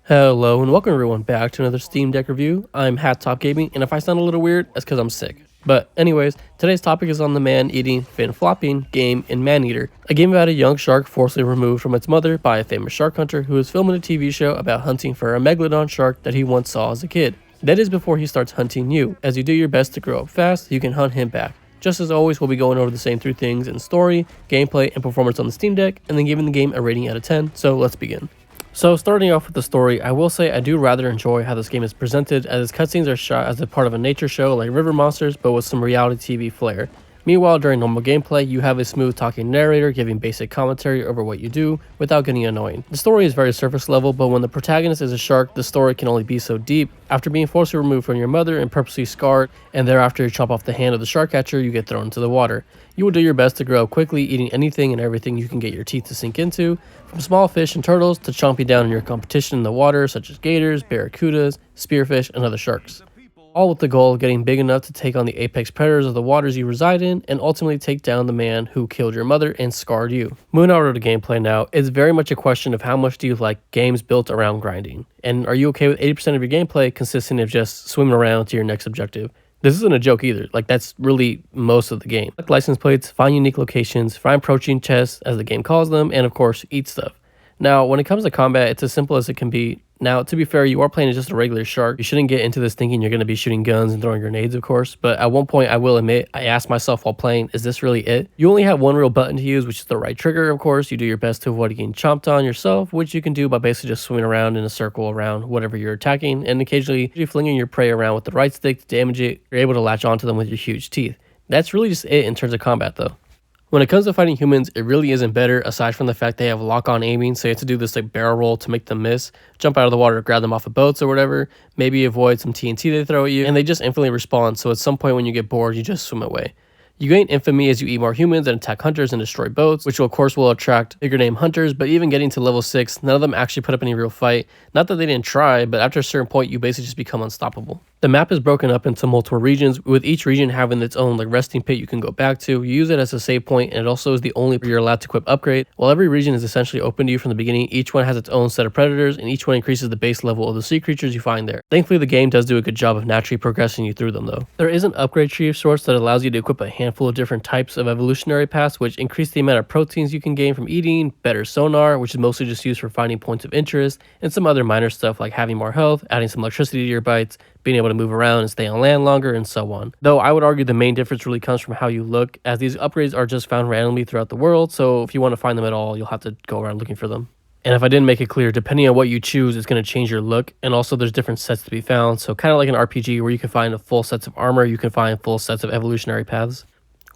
Hello and welcome everyone back to another Steam Deck review. I'm Hat Top Gaming, and if I sound a little weird, that's because I'm sick. But anyways, today's topic is on the man-eating, fin-flopping game in Maneater, a game about a young shark forcibly removed from its mother by a famous shark hunter who is filming a TV show about hunting for a megalodon shark that he once saw as a kid. That is before he starts hunting you. As you do your best to grow up fast, you can hunt him back. Just as always, we'll be going over the same three things in story, gameplay, and performance on the Steam Deck, and then giving the game a rating out of 10, so let's begin. So starting off with the story, I will say I do rather enjoy how this game is presented, as its cutscenes are shot as a part of a nature show like River Monsters, but with some reality TV flair. Meanwhile, during normal gameplay, you have a smooth talking narrator giving basic commentary over what you do without getting annoying. The story is very surface level, but when the protagonist is a shark, the story can only be so deep. After being forcibly removed from your mother and purposely scarred, and thereafter you chop off the hand of the shark catcher, you get thrown into the water. You will do your best to grow up quickly, eating anything and everything you can get your teeth to sink into, from small fish and turtles to chomping down on your competition in the water such as gators, barracudas, spearfish, and other sharks. All with the goal of getting big enough to take on the apex predators of the waters you reside in and ultimately take down the man who killed your mother and scarred you. Moving over to gameplay now, it's very much a question of how much do you like games built around grinding, and are you okay with 80% of your gameplay consisting of just swimming around to your next objective. This isn't a joke either, like that's really most of the game. Collect license plates, find unique locations, find protein chests as the game calls them, and of course eat stuff. Now when it comes to combat, it's as simple as it can be. Now, to be fair, you are playing as just a regular shark. You shouldn't get into this thinking you're going to be shooting guns and throwing grenades, of course, but at one point I will admit, I asked myself while playing, is this really it? You only have one real button to use, which is the right trigger, of course. You do your best to avoid getting chomped on yourself, which you can do by basically just swimming around in a circle around whatever you're attacking, and occasionally flinging your prey around with the right stick to damage it. You're able to latch onto them with your huge teeth. That's really just it in terms of combat though. When it comes to fighting humans, it really isn't better aside from the fact they have lock-on aiming, so you have to do this like barrel roll to make them miss, jump out of the water, grab them off of boats or whatever, maybe avoid some TNT they throw at you, and they just infinitely respawn, so at some point when you get bored, you just swim away. You gain infamy as you eat more humans and attack hunters and destroy boats, which of course will attract bigger name hunters, but even getting to level 6, none of them actually put up any real fight. Not that they didn't try, but after a certain point, you basically just become unstoppable. The map is broken up into multiple regions, with each region having its own like resting pit you can go back to. You use it as a save point, and it also is the only where you're allowed to equip upgrade. While every region is essentially open to you from the beginning, each one has its own set of predators, and each one increases the base level of the sea creatures you find there. Thankfully, the game does do a good job of naturally progressing you through them though. There is an upgrade tree of sorts that allows you to equip a handful of different types of evolutionary paths, which increase the amount of proteins you can gain from eating, better sonar, which is mostly just used for finding points of interest, and some other minor stuff like having more health, adding some electricity to your bites, being able to move around and stay on land longer, and so on. Though I would argue the main difference really comes from how you look, as these upgrades are just found randomly throughout the world, so if you want to find them at all, you'll have to go around looking for them. And if I didn't make it clear, depending on what you choose, it's going to change your look, and also there's different sets to be found, so kind of like an RPG where you can find full sets of armor, you can find full sets of evolutionary paths.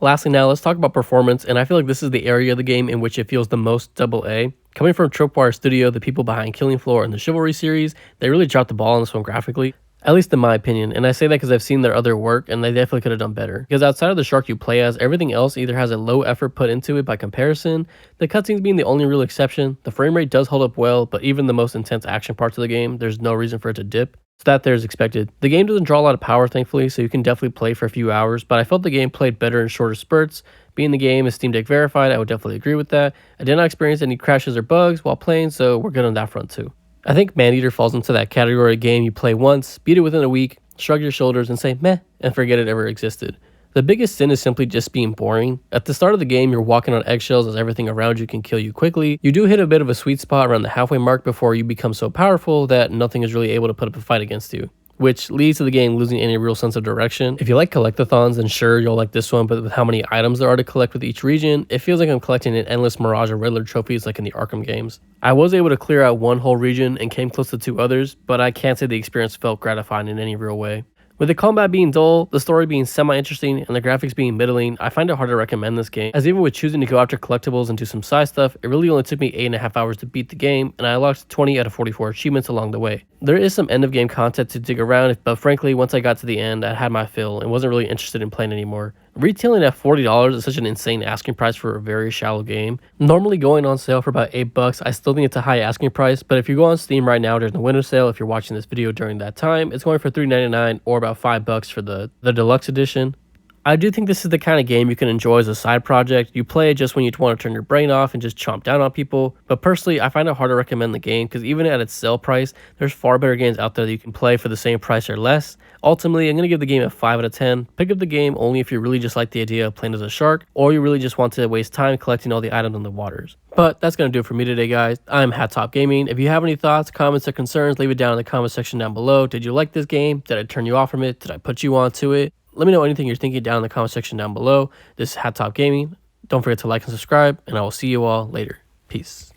Lastly now, let's talk about performance, and I feel like this is the area of the game in which it feels the most AA. Coming from Tripwire Studio, the people behind Killing Floor and the Chivalry series, they really dropped the ball on this one graphically. At least in my opinion, and I say that because I've seen their other work and they definitely could have done better. Because outside of the shark you play as, everything else either has a low effort put into it by comparison, the cutscenes being the only real exception. The frame rate does hold up well, but even the most intense action parts of the game, there's no reason for it to dip. So that there is expected. The game doesn't draw a lot of power thankfully, so you can definitely play for a few hours, but I felt the game played better in shorter spurts. Being the game is Steam Deck verified, I would definitely agree with that. I did not experience any crashes or bugs while playing, so we're good on that front too. I think Maneater falls into that category of game you play once, beat it within a week, shrug your shoulders and say meh, and forget it ever existed. The biggest sin is simply just being boring. At the start of the game, you're walking on eggshells as everything around you can kill you quickly. You do hit a bit of a sweet spot around the halfway mark before you become so powerful that nothing is really able to put up a fight against you, which leads to the game losing any real sense of direction. If you like collectathons, then sure, you'll like this one, but with how many items there are to collect with each region, it feels like I'm collecting an endless mirage of Riddler trophies like in the Arkham games. I was able to clear out one whole region and came close to 2 others, but I can't say the experience felt gratifying in any real way. With the combat being dull, the story being semi-interesting, and the graphics being middling, I find it hard to recommend this game, as even with choosing to go after collectibles and do some side stuff, it really only took me 8.5 hours to beat the game, and I unlocked 20 out of 44 achievements along the way. There is some end of game content to dig around, but frankly, once I got to the end, I had my fill and wasn't really interested in playing anymore. Retailing at $40 is such an insane asking price for a very shallow game. Normally going on sale for about $8, I still think it's a high asking price, but if you go on Steam right now during the winter sale, if you're watching this video during that time, it's going for $3.99 or about $5 for the deluxe edition. I do think this is the kind of game you can enjoy as a side project. You play it just when you want to turn your brain off and just chomp down on people. But personally, I find it hard to recommend the game because even at its sale price, there's far better games out there that you can play for the same price or less. Ultimately, I'm going to give the game a 5 out of 10. Pick up the game only if you really just like the idea of playing as a shark, or you really just want to waste time collecting all the items in the waters. But that's going to do it for me today, guys. I'm Hat Top Gaming. If you have any thoughts, comments, or concerns, leave it down in the comment section down below. Did you like this game? Did I turn you off from it? Did I put you onto it? Let me know anything you're thinking down in the comment section down below. This is Hat Top Gaming. Don't forget to like and subscribe, and I will see you all later. Peace.